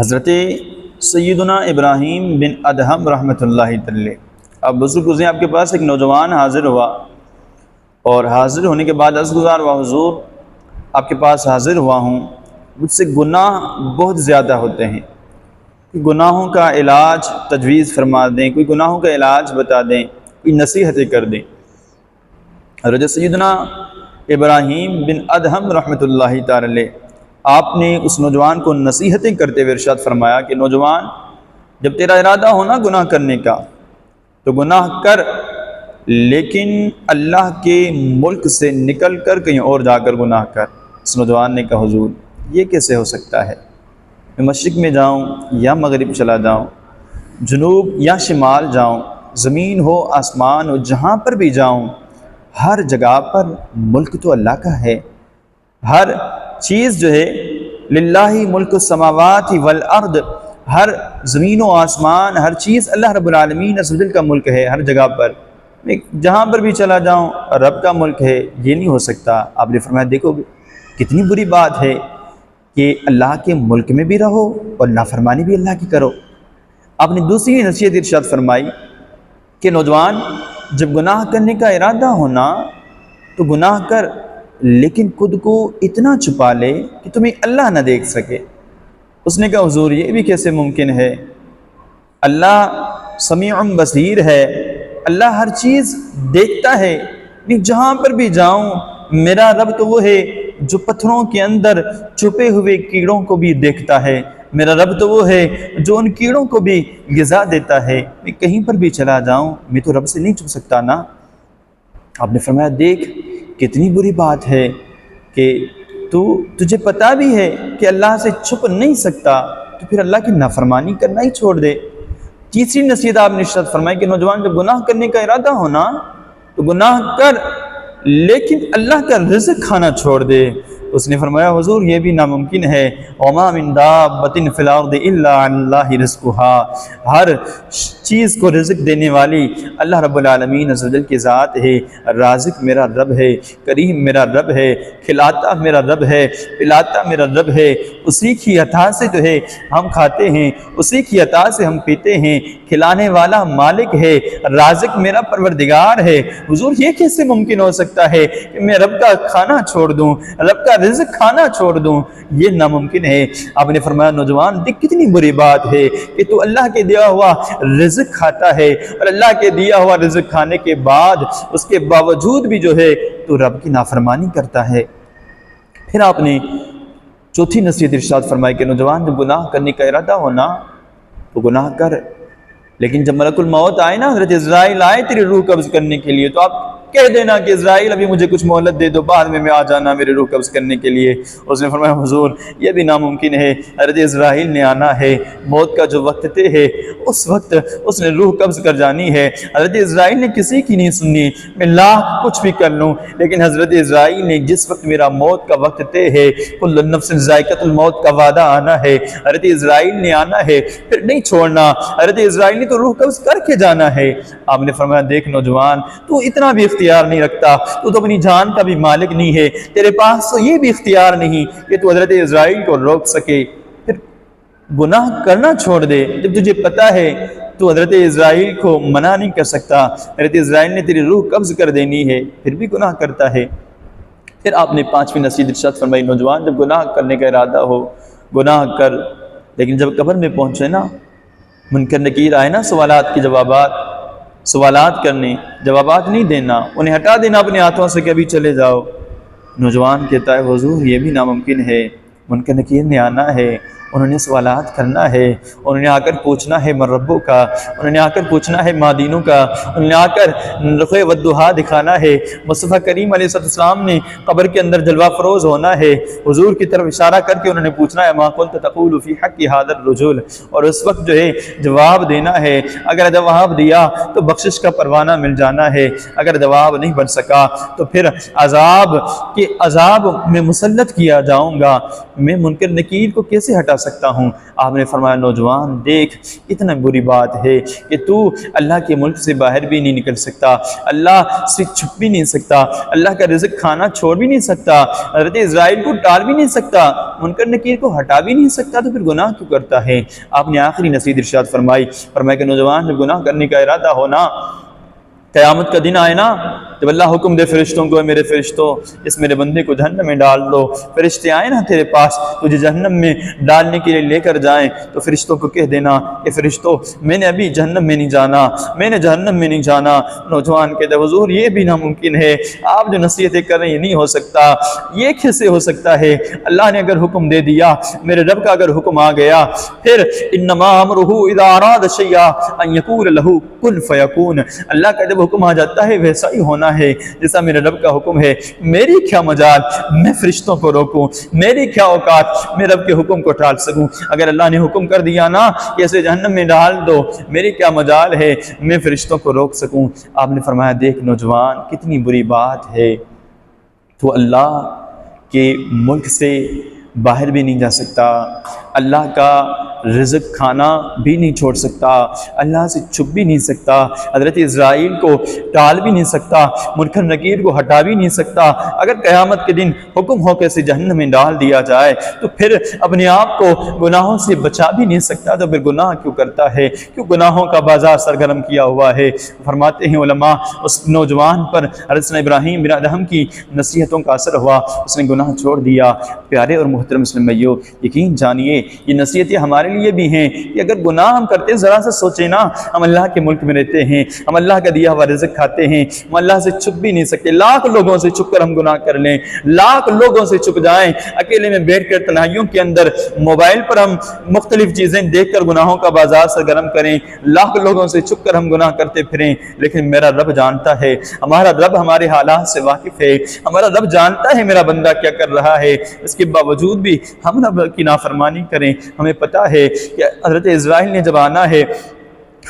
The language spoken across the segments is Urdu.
حضرت سیدنا ابراہیم بن ادہم رحمۃ اللہ تعالی، اب بزرگ گزرے آپ کے پاس ایک نوجوان حاضر ہوا، اور حاضر ہونے کے بعد عرض گزار ہوا، حضور آپ کے پاس حاضر ہوا ہوں، مجھ سے گناہ بہت زیادہ ہوتے ہیں، گناہوں کا علاج تجویز فرما دیں، کوئی گناہوں کا علاج بتا دیں، کوئی نصیحتیں کر دیں۔ حضرت سیدنا ابراہیم بن ادہم رحمۃ اللہ تعالی، آپ نے اس نوجوان کو نصیحتیں کرتے ہوئے ارشاد فرمایا کہ نوجوان، جب تیرا ارادہ ہونا گناہ کرنے کا تو گناہ کر، لیکن اللہ کے ملک سے نکل کر کہیں اور جا کر گناہ کر۔ اس نوجوان نے کہا حضور یہ کیسے ہو سکتا ہے، میں مشرق میں جاؤں یا مغرب چلا جاؤں، جنوب یا شمال جاؤں، زمین ہو آسمان ہو، جہاں پر بھی جاؤں، ہر جگہ پر ملک تو اللہ کا ہے، ہر چیز جو ہے للہ ملک السماوات والارض، ہر زمین و آسمان، ہر چیز اللہ رب العالمین عز و جل کا ملک ہے، ہر جگہ پر میں جہاں پر بھی چلا جاؤں رب کا ملک ہے، یہ نہیں ہو سکتا۔ آپ نے فرمایا دیکھو کتنی بری بات ہے کہ اللہ کے ملک میں بھی رہو اور نافرمانی بھی اللہ کی کرو۔ آپ نے دوسری نصیحت ارشاد فرمائی کہ نوجوان، جب گناہ کرنے کا ارادہ ہونا تو گناہ کر، لیکن خود کو اتنا چھپا لے کہ تمہیں اللہ نہ دیکھ سکے۔ اس نے کہا حضور یہ بھی کیسے ممکن ہے، اللہ سمیع بصیر ہے، اللہ ہر چیز دیکھتا ہے، جہاں پر بھی جاؤں میرا رب تو وہ ہے جو پتھروں کے اندر چھپے ہوئے کیڑوں کو بھی دیکھتا ہے، میرا رب تو وہ ہے جو ان کیڑوں کو بھی غذا دیتا ہے، میں کہیں پر بھی چلا جاؤں میں تو رب سے نہیں چھپ سکتا نا۔ آپ نے فرمایا دیکھ کتنی بری بات ہے کہ تجھے پتہ بھی ہے کہ اللہ سے چھپ نہیں سکتا، تو پھر اللہ کی نافرمانی کرنا ہی چھوڑ دے۔ تیسری نصیحت آپ نے ارشاد فرمائی کہ نوجوان، جب گناہ کرنے کا ارادہ ہونا تو گناہ کر، لیکن اللہ کا رزق کھانا چھوڑ دے۔ اس نے فرمایا حضور یہ بھی ناممکن ہے، وَمَا مِن دَابَّةٍ فِي الْأَرْضِ إِلَّا عَلَى اللَّهِ رِزْقُهَا، ہر چیز کو رزق دینے والی اللہ رب العالمین عز و جل کی ذات ہے، رازق میرا رب ہے، کریم میرا رب ہے، کھلاتا میرا رب ہے، پلاتا میرا رب ہے، اسی کی عطا سے جو ہے ہم کھاتے ہیں، اسی کی عطا سے ہم پیتے ہیں، کھلانے والا مالک ہے، رازق میرا پروردگار ہے۔ حضور یہ کیسے ممکن ہو سکتا ہے کہ میں رب کا کھانا چھوڑ دوں، رب کا رزق کھانا چھوڑ دوں، یہ ناممکن ہے۔ آپ نے فرمایا نوجوان دیکھ کتنی بری بات ہے کہ تو اللہ کے دیا ہوا رزق کھاتا ہے، اور اللہ کے دیا ہوا رزق کھانے کے بعد اس کے باوجود بھی جو ہے تو رب کی نافرمانی کرتا ہے۔ پھر آپ نے چوتھی نصیحت ارشاد فرمائی کہ نوجوان، جب گناہ کرنے کا ارادہ ہونا تو گناہ کر، لیکن جب ملک الموت آئے نا، حضرت عزرائیل آئے تیری روح قبض کرنے کے لیے، تو آپ کہہ دینا کہ عزرائیل ابھی مجھے کچھ مہلت دے دو، بعد میں آ جانا میری روح قبض کرنے کے لیے۔ اس نے فرمایا حضور یہ بھی ناممکن ہے، حضرت عزرائیل نے آنا ہے، موت کا جو وقت طے ہے اس وقت اس نے روح قبض کر جانی ہے۔ حضرت عزرائیل نے کسی کی نہیں سننی، میں لاکھ کچھ بھی کر لوں، لیکن حضرت عزرائیل نے جس وقت میرا موت کا وقت طے ہے، کل نفس ذائقۃ الموت کا وعدہ آنا ہے، حضرت عزرائیل نے آنا ہے، پھر نہیں چھوڑنا، حضرت عزرائیل نے تو روح قبض کر کے جانا ہے۔ آپ نے فرمایا دیکھ نوجوان، تو اتنا بھی اختیار نہیں رکھتا، تو اپنی جان کا بھی مالک نہیں ہے، تیرے پاس تو یہ بھی اختیار نہیں کہ تو حضرت عزرائیل کو روک سکے، پھر گناہ کرنا چھوڑ دے۔ جب تجھے پتا ہے تو حضرت عزرائیل کو منع نہیں کر سکتا، حضرت عزرائیل نے تیری روح قبض کر دینی ہے، پھر بھی گناہ کرتا ہے۔ پھر آپ نے پانچویں نصیحت ارشاد فرمائی نوجوان، جب گناہ کرنے کا ارادہ ہو گناہ کر، لیکن جب قبر میں پہنچے نا، منکر نکیر آئے نا سوالات کے جوابات، سوالات کرنے، جوابات نہیں دینا، انہیں ہٹا دینا اپنے ہاتھوں سے کہ ابھی چلے جاؤ۔ نوجوان کہتا ہے حضور یہ بھی ناممکن ہے، منکر نکیر نے آنا ہے، انہوں نے سوالات کرنا ہے، انہوں نے آ کر پوچھنا ہے من ربوں کا، انہوں نے آ کر پوچھنا ہے مادینوں کا، انہوں نے آ کر رخ والضحیٰ دکھانا ہے، مصطفیٰ کریم علیہ السلام نے قبر کے اندر جلوہ فروز ہونا ہے، حضور کی طرف اشارہ کر کے انہوں نے پوچھنا ہے ما قلت تقول فی حق ھذا الرجل، اور اس وقت جو ہے جواب دینا ہے۔ اگر جواب دیا تو بخشش کا پروانہ مل جانا ہے، اگر جواب نہیں بن سکا تو پھر عذاب میں مسلط کیا جاؤں گا۔ میں منکر نکیر کو کیسے ہٹا سکتا ہوں۔ آپ نے فرمایا نوجوان دیکھ اتنا بری بات ہے کہ تو اللہ کے ملک سے باہر بھی نہیں نکل سکتا، اللہ سے چھپ بھی نہیں سکتا، اللہ کا رزق کھانا چھوڑ بھی نہیں سکتا، حضرت اسرائیل کو ٹال بھی نہیں سکتا، منکر نکیر کو ہٹا بھی نہیں سکتا، تو پھر گناہ کیوں کرتا ہے؟ آپ نے آخری نصیحت ارشاد فرمایا کہ نوجوان جب گناہ کرنے کا ارادہ ہونا، قیامت کا دن آئے نا، جب اللہ حکم دے فرشتوں کو میرے فرشتوں اس میرے بندے کو جہنم میں ڈال دو، فرشتے آئے نا تیرے پاس تجھے جہنم میں ڈالنے کے لیے لے کر جائیں، تو فرشتوں کو کہہ دینا کہ فرشتوں میں نے ابھی جہنم میں نہیں جانا، میں نے جہنم میں نہیں جانا۔ نوجوان کہتے ہیں حضور یہ بھی ناممکن ہے، آپ جو نصیحتیں کر رہے ہیں یہ نہیں ہو سکتا، یہ کیسے ہو سکتا ہے؟ اللہ نے اگر حکم دے دیا، میرے رب کا اگر حکم آ گیا، پھر انما امرہ اذا اراد شیئا ان یقول لہ کن فیکون، اللہ کا جب حکم آ جاتا ہے ویسا ہی ہونا ہے جیسا میرے رب کا حکم ہے۔ میری کیا مجال میں فرشتوں کو روکوں، میری کیا اوقات میں رب کے حکم کو ٹال سکوں؟ اگر اللہ نے حکم کر دیا نا کہ اسے جہنم میں ڈال دو، میری کیا مجال ہے میں فرشتوں کو روک سکوں؟ آپ نے فرمایا دیکھ نوجوان کتنی بری بات ہے، تو اللہ کے ملک سے باہر بھی نہیں جا سکتا، اللہ کا رزق کھانا بھی نہیں چھوڑ سکتا، اللہ سے چھپ بھی نہیں سکتا، حضرت اسرائیل کو ٹال بھی نہیں سکتا، منکر نکیر کو ہٹا بھی نہیں سکتا۔ اگر قیامت کے دن حکم ہو کے اسے جہنم میں ڈال دیا جائے تو پھر اپنے آپ کو گناہوں سے بچا بھی نہیں سکتا، تو پھر گناہ کیوں کرتا ہے؟ کیوں گناہوں کا بازار سرگرم کیا ہوا ہے؟ فرماتے ہیں علماء اس نوجوان پر حضرت ابراہیم بن ادہم کی نصیحتوں کا اثر ہوا، اس نے گناہ چھوڑ دیا۔ پیارے اور محترم مسلم بھائیو، یقین جانیے یہ نصیحتیں ہمارے لیے بھی ہیں کہ اگر گناہ ہم کرتے ذرا سا سوچیں نا، ہم اللہ کے ملک میں رہتے ہیں، ہم اللہ کا دیا ہوا رزق کھاتے ہیں، ہم اللہ سے چھپ بھی نہیں سکتے، لاکھ لوگوں سے چھپ کر ہم گناہ کر لیں، لاکھ لوگوں سے چھپ جائیں، اکیلے میں بیٹھ کر تنہائیوں کے اندر موبائل پر ہم مختلف چیزیں دیکھ کر گناہوں کا بازار سرگرم کریں، لاکھ لوگوں سے چھپ کر ہم گناہ کرتے پھریں، لیکن میرا رب جانتا ہے، ہمارا رب ہمارے حالات سے واقف ہے، ہمارا رب جانتا ہے میرا بندہ کیا کر رہا ہے، اس کے باوجود بھی ہم رب کی نافرمانی کریں۔ ہمیں پتہ ہے کہ حضرت اسرائیل نے جب آنا ہے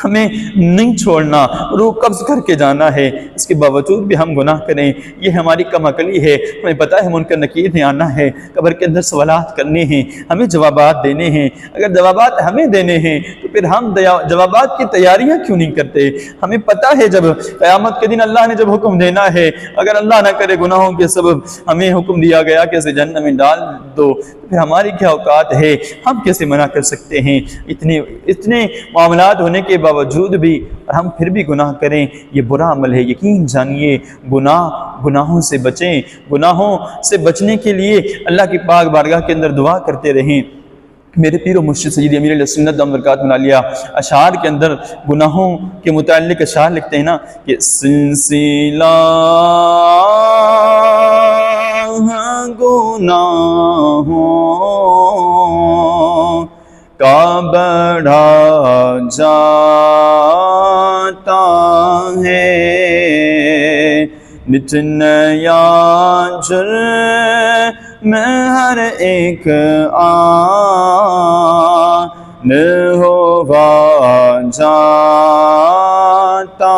ہمیں نہیں چھوڑنا، روح قبض کر کے جانا ہے، اس کے باوجود بھی ہم گناہ کریں، یہ ہماری کم عقلی ہے۔ ہمیں پتہ ہے منکر نکیر نے آنا ہے، قبر کے اندر سوالات کرنے ہیں، ہمیں جوابات دینے ہیں، اگر جوابات ہمیں دینے ہیں تو پھر ہم جوابات کی تیاریاں کیوں نہیں کرتے؟ ہمیں پتہ ہے جب قیامت کے دن اللہ نے جب حکم دینا ہے، اگر اللہ نہ کرے گناہوں کے سبب ہمیں حکم دیا گیا کہ اسے جہنم میں ڈال دو، پھر ہماری کیا اوقات ہے؟ ہم کیسے منع کر سکتے ہیں؟ اتنے معاملات ہونے کے باوجود بھی ہم پھر بھی گناہ کریں، یہ برا عمل ہے۔ یقین جانیے گناہوں سے بچیں، گناہوں سے بچنے کے لیے اللہ کی پاک بارگاہ کے اندر دعا کرتے رہیں۔ میرے پیر و مرشد سید امیر علیہ سنت دام برکات من عالیہ اشعار کے اندر گناہوں کے متعلق اشعار لکھتے ہیں نا کہ سلسلہ گناہوں کا بڑھا جاتا ہے، نت نیا جرم ہر ایک آن ہوا جاتا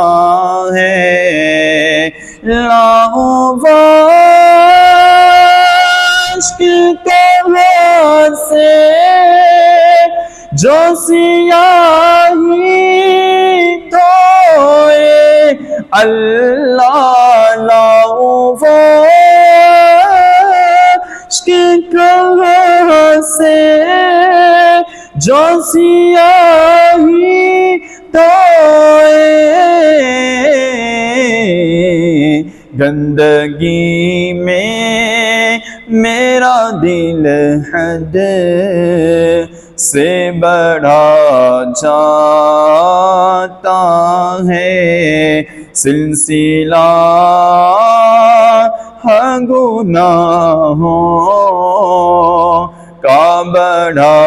ہے، لاہوش کے سے جو سیاہی دھوئے اللہ، لاہوش کے سے جو سیاہی دھوئے، گندگی میں میرا دل حد سے بڑھا جاتا ہے، سلسلہ گناہوں کا بڑھا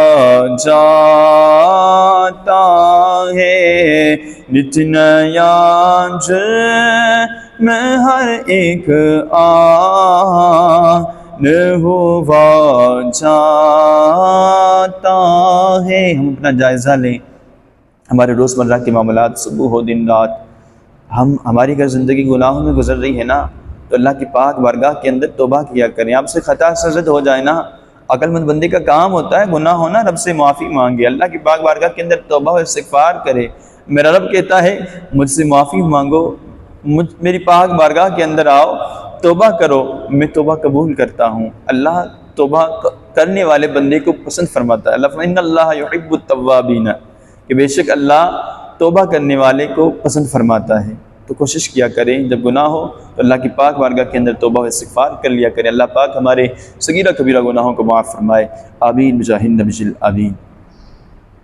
جاتا ہے، نت نیا جرم ہر ایک آن ہوا جاتا ہے۔ ہم اپنا جائزہ لیں، ہمارے روزمرہ کے معاملات، صبح ہو دن رات، ہماری اگر زندگی گناہوں میں گزر رہی ہے نا تو اللہ کی پاک بارگاہ کے اندر توبہ کیا کریں۔ آپ سے خطا سرزد ہو جائے نا، عقل مند بندے کا کام ہوتا ہے گناہ ہونا رب سے معافی مانگے، اللہ کی پاک بارگاہ کے اندر توبہ و استغفار کرے۔ میرا رب کہتا ہے مجھ سے معافی مانگو، میری پاک بارگاہ کے اندر آؤ، توبہ کرو، میں توبہ قبول کرتا ہوں۔ اللہ توبہ کرنے والے بندے کو پسند فرماتا ہے۔ اللہ فرماتا ہے ان اللہ یحب التوابین، کہ بے شک اللہ توبہ کرنے والے کو پسند فرماتا ہے۔ تو کوشش کیا کریں جب گناہ ہو تو اللہ کی پاک بارگاہ کے اندر توبہ و استغفار کر لیا کریں۔ اللہ پاک ہمارے صغیرہ کبیرہ گناہوں کو معاف فرمائے، آمین بجاہ النبی آمین۔